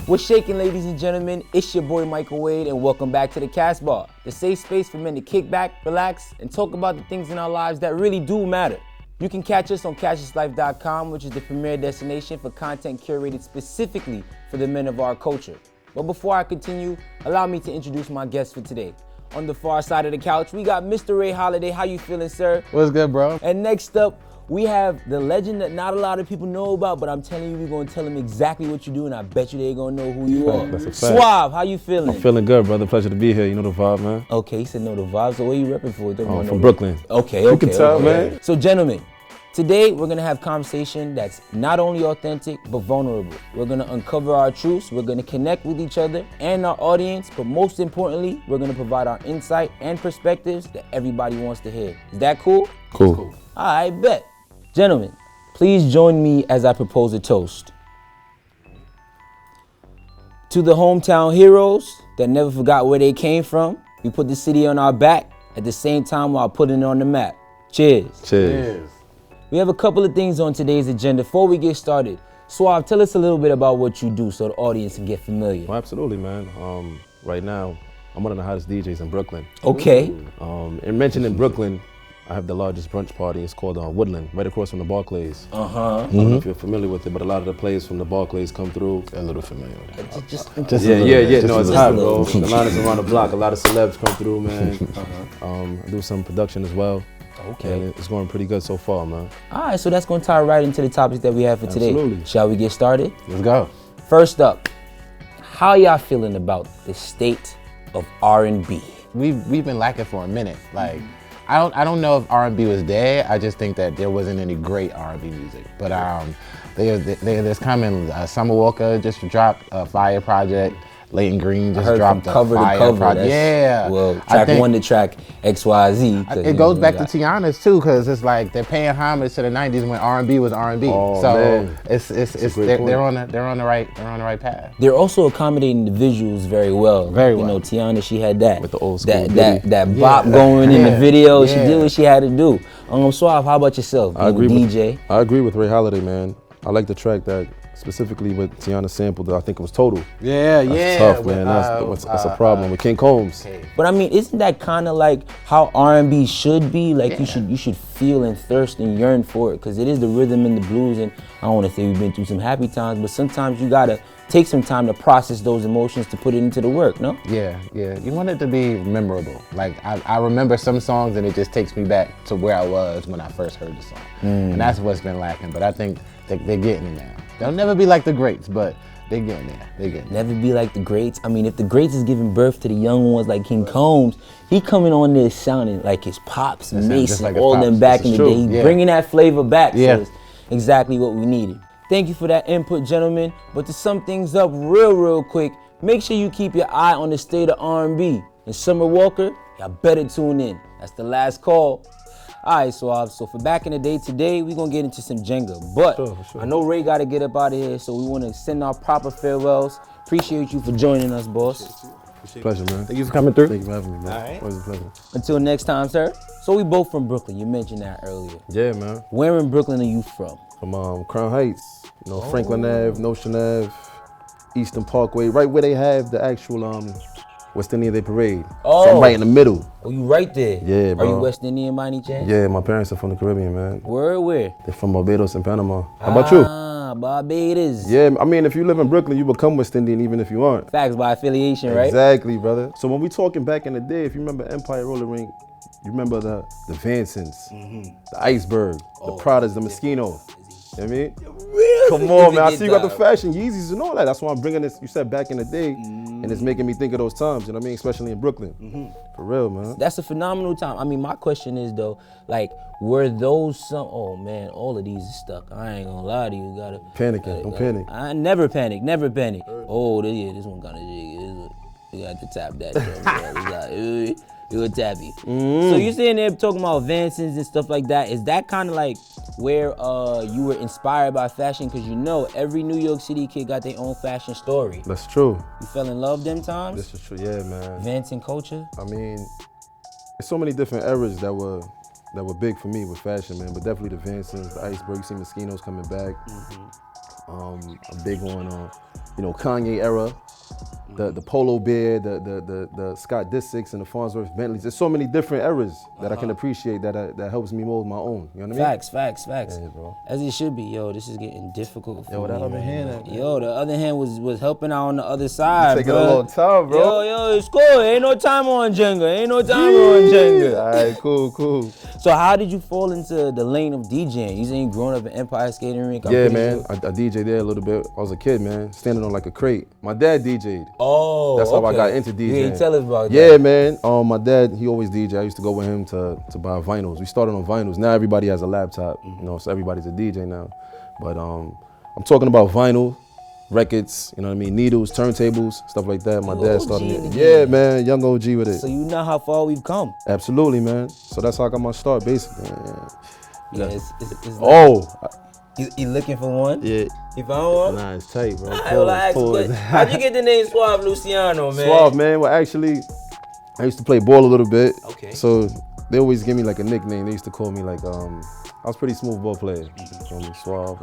What's shaking, ladies and gentlemen? It's your boy Michael Wade, and welcome back to the CasBar, the safe space for men to kick back, relax, and talk about the things in our lives that really do matter. You can catch us on CassiusLife.com, which is the premier destination for content curated specifically for the men of our culture. But before I continue, allow me to introduce my guest for today. On the far side of the couch, we got Mr. Ray Holiday. How you feeling, sir? What's good, bro? And next up, we have the legend that not a lot of people know about, but I'm telling you, we're gonna tell them exactly what you do, and I bet you they're gonna know who you are. That's a fact. Suave, how you feeling? I'm feeling good, brother. Pleasure to be here. You know the vibe, man. Okay, he said no, the vibes. So where you repping for? I'm from Brooklyn. Okay, You can tell, man. So gentlemen, today we're gonna have conversation that's not only authentic, but vulnerable. We're gonna uncover our truths, we're gonna connect with each other and our audience, but most importantly, we're gonna provide our insight and perspectives that everybody wants to hear. Is that cool? Cool. I bet. Gentlemen, please join me as I propose a toast. To the hometown heroes that never forgot where they came from, we put the city on our back at the same time while putting it on the map. Cheers. Cheers. We have a couple of things on today's agenda. Before we get started, Suave, tell us a little bit about what you do so the audience can get familiar. Well, absolutely, man. Right now, I'm one of the hottest DJs in Brooklyn. Okay. And mentioning Brooklyn, I have the largest brunch party. It's called Woodland, right across from the Barclays. I don't know if you're familiar with it, but a lot of the players from the Barclays come through. A little familiar with it. Just Yeah. No, it's hot, bro. little. The line is around the block. A lot of celebs come through, man. I do some production as well. Okay. And it's going pretty good so far, man. All right, so that's going to tie right into the topics that we have for today. Absolutely. Shall we get started? Let's go. First up, how y'all feeling about the state of R&B? We've been lacking for a minute. Like, I don't know if R&B was dead. I just think that there wasn't any great R&B music. But there's coming. Summer Walker just dropped a fire project. Leighton Green just dropped a fire project. Yeah. Well, track 1 to track XYZ. It goes back to Tiana's too, because it's like they're paying homage to the '90s when R&B was R&B. Oh, so man. they're on the right path. They're also accommodating the visuals very well. Very well. You know, Tiana, she had that. With the old school that bop going in the video. She Yeah. did what she had to do. Suave, how about yourself? I agree DJ. I agree with Ray Holiday, man. I like the track that specifically with Tiana sampled. I think it was Total. That's tough, man. That's a problem with King Combs. But I mean, isn't that kind of like how R&B should be? Like you should feel and thirst and yearn for it, because it is the rhythm and the blues. And I don't want to say we've been through some happy times, but sometimes you gotta take some time to process those emotions to put it into the work, no? Yeah. You want it to be memorable. Like I remember some songs and it just takes me back to where I was when I first heard the song. And that's what's been lacking. But I think they're getting it now. They'll never be like the greats, but they're getting there. Never be like the greats. I mean, if the greats is giving birth to the young ones like King Combs, he coming on this sounding like his pops, Mason, like his all pops. them back This in is the true. day. He Yeah. bringing that flavor back. Yeah. So it's exactly what we needed. Thank you for that input, gentlemen. But to sum things up real quick, make sure you keep your eye on the state of R&B. And Summer Walker, y'all better tune in. That's the last call. All right, so for back in the day today, we're going to get into some Jenga. But Sure. I know Ray got to get up out of here, so we want to send our proper farewells. Appreciate you for joining us, boss. Pleasure, man. Thank you for coming through. Thank you for having me, man. Always a pleasure. Until next time, sir. So we both from Brooklyn. You mentioned that earlier. Yeah, man. Where in Brooklyn are you from? From Crown Heights, Franklin Ave, Notion Ave, Eastern Parkway, right where they have the actual West Indian Day Parade. Oh. So I'm right in the middle. Oh, you right there. Yeah, bro. Are you West Indian by any chance? Yeah, my parents are from the Caribbean, man. Where? They're from Barbados and Panama. How about you? Barbados. Yeah, I mean, if you live in Brooklyn, you become West Indian even if you aren't. Facts by affiliation, right? Exactly, brother. So when we talking back in the day, if you remember Empire Roller Rink, you remember the Vansons, the Iceberg, the Pradas, the Moschino. You know what I mean? Come on, man. I see you got the fashion, Yeezys and all that. That's why I'm bringing this, you said back in the day, and it's making me think of those times, you know what I mean? Especially in Brooklyn. For real, man. That's a phenomenal time. I mean, my question is though, like, were those some? Oh man, all of these is stuck. I ain't gonna lie to you. Don't panic. I never panic. Oh, this one kind of jiggy. You got to tap that. You a tappy. So you sitting there talking about Vansons and stuff like that. Is that kind of like where you were inspired by fashion? Because you know every New York City kid got their own fashion story. That's true. You fell in love them times? This is true, yeah, man. Vanson culture? I mean, there's so many different eras that were big for me with fashion, man. But definitely the Vansons, the Iceberg. You see Moschino's coming back. A big one. Kanye era, the Polo Bear, the Scott Disick's and the Farnsworth Bentleys. There's so many different eras that I can appreciate that helps me mold my own. You know what I mean? Facts. Yeah, bro. As it should be. Yo, this is getting difficult for Yo, that me, other man. hand at, man. Yo, the other hand was helping out on the other side, Taking bro. a long time, bro. Yo, it's cool. Ain't no time on Jenga. All right, cool. So how did you fall into the lane of DJing? You saying growing up in Empire Skating Rink? Yeah, man. I DJ'd there a little bit. I was a kid, man, standing on like a crate. My dad DJ'd. Oh, That's how I got into DJing. You ain't tell us about that. Yeah, man. My dad, he always DJ. I used to go with him to buy vinyls. We started on vinyls. Now everybody has a laptop, so everybody's a DJ now. But I'm talking about vinyl, records, you know what I mean, needles, turntables, stuff like that. My dad started it. Yeah, man, young OG with it. So you know how far we've come. Absolutely, man. So that's how I got my start, basically. Yeah, it's you looking for one? Yeah. You found one? Nah, it's tight, bro. How'd you get the name Suave Luciano, man? Suave, man. Well, actually, I used to play ball a little bit. Okay. So they always give me like a nickname. They used to call me like, I was a pretty smooth ball player. Call me Suave.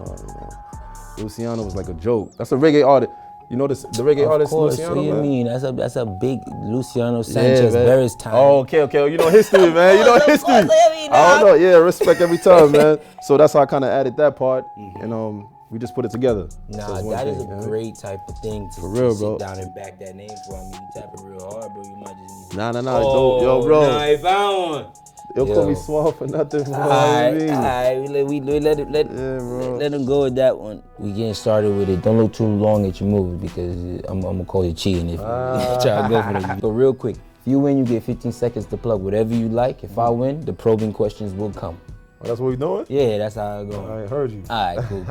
Luciano was like a joke. That's a reggae artist. You know the reggae artist Luciano? So you mean that's a big Luciano Sanchez Beres time. Oh, okay. You know history, man. You know history. I don't know. Yeah, respect every time, man. So that's how I kind of added that part, and we just put it together. Nah, so that is a great type of thing to, real, sit bro. down and back that name for. I mean, you tapping real hard, bro. You might just need. Nah. Oh, Yo, bro. Nah, I found one. They'll call me Suave for nothing, bro. Alright, we let him go with that one. We getting started with it. Don't look too long at your moves because I'm gonna call you cheating if you try to go for it. So real quick, if you win, you get 15 seconds to plug whatever you like. If I win, the probing questions will come. Oh, that's what we doing? Yeah, that's how it goes. I heard you. Alright, cool.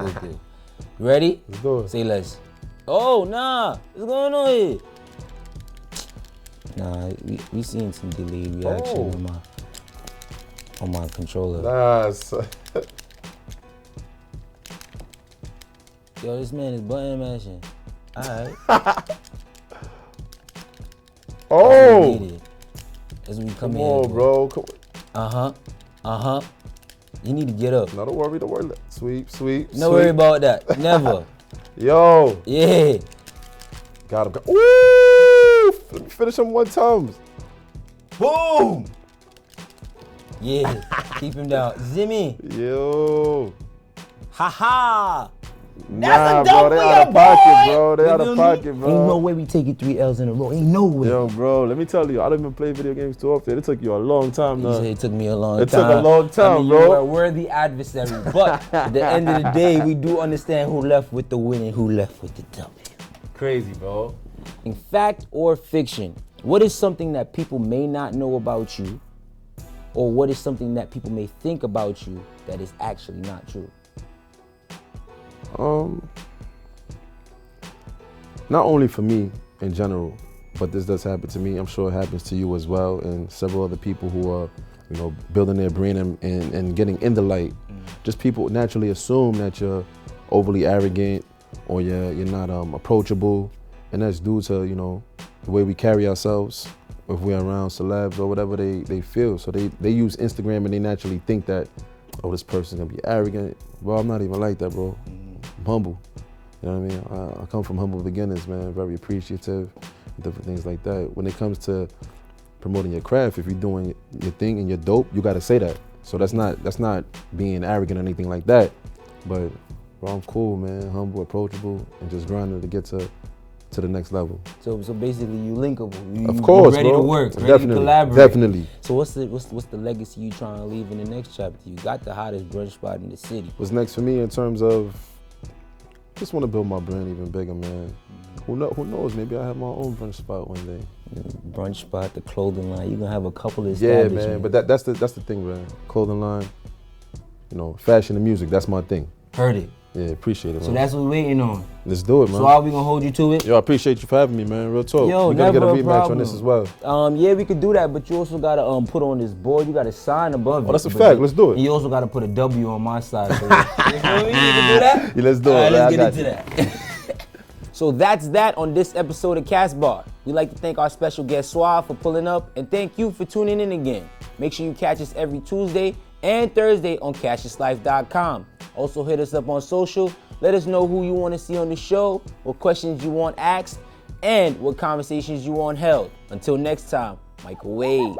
Ready? Let's do it. Say less. Oh, nah. What's going on here? Nah, we seeing some delayed reaction on my controller. Nice. Yo, this man is button mashing. Alright. Oh! As we come Come in. on, bro. Come Uh-huh. You need to get up. No, don't worry. Sweep. No worry about that. Never. Yo. Yeah. Got him. Woo! Let me finish him one time. Boom! Yeah. Keep him down. Zimmy. Yo. Ha. Nah, a dunk bro. They for out your of pocket, boy. bro. They You out feel of me? pocket, bro. Ain't no way we taking 3 L's in a row. Ain't no way. Yo, bro, let me tell you, I don't even play video games too often. It took you a long time, You though. say it took me a long time. It took a long time, I mean, bro. You're a worthy adversary, but at the end of the day, we do understand who left with the win and who left with the W. Crazy, bro. In fact or fiction, what is something that people may not know about you, or what is something that people may think about you that is actually not true? Not only for me in general, but this does happen to me. I'm sure it happens to you as well, and several other people who are, building their brain and getting in the light. Just people naturally assume that you're overly arrogant or you're not approachable, and that's due to the way we carry ourselves if we're around celebs or whatever they feel. So they use Instagram and they naturally think that, oh, this person's gonna be arrogant. Well, I'm not even like that, bro. I'm humble. You know what I mean? I come from humble beginnings, man. Very appreciative, different things like that. When it comes to promoting your craft, if you're doing your thing and you're dope, you gotta say that. So that's not being arrogant or anything like that. But bro, I'm cool, man. Humble, approachable, and just grinding to get to the next level. So basically, you linkable. Of course, ready bro. to work, ready Definitely, to collaborate. definitely. So what's the legacy you trying to leave in the next chapter? You got the hottest brunch spot in the city. What's next for me in terms of just want to build my brand even bigger, man. Who knows? Maybe I have my own brunch spot one day. Brunch spot, the clothing line. You're gonna have a couple of Yeah, establishments. man. But that's the thing, man. Clothing line, fashion and music. That's my thing. Heard it. Yeah, appreciate it, man. So that's what we're waiting on. Let's do it, man. So are we gonna hold you to it? Yo, I appreciate you for having me, man. Real talk. Yo, we gotta get a never a rematch problem. on this as well. Yeah, we could do that, but you also gotta put on this board. You gotta sign above it. Oh, that's a fact. Let's do it. And you also gotta put a W on my side. So you feel me? You can do that? Yeah, let's do it. All right, man. let's get into that. So that's that on this episode of CasBar. We'd like to thank our special guest Suave for pulling up, and thank you for tuning in again. Make sure you catch us every Tuesday and Thursday on CassiusLife.com. Also hit us up on social. Let us know who you want to see on the show, what questions you want asked, and what conversations you want held. Until next time, Michael Wade.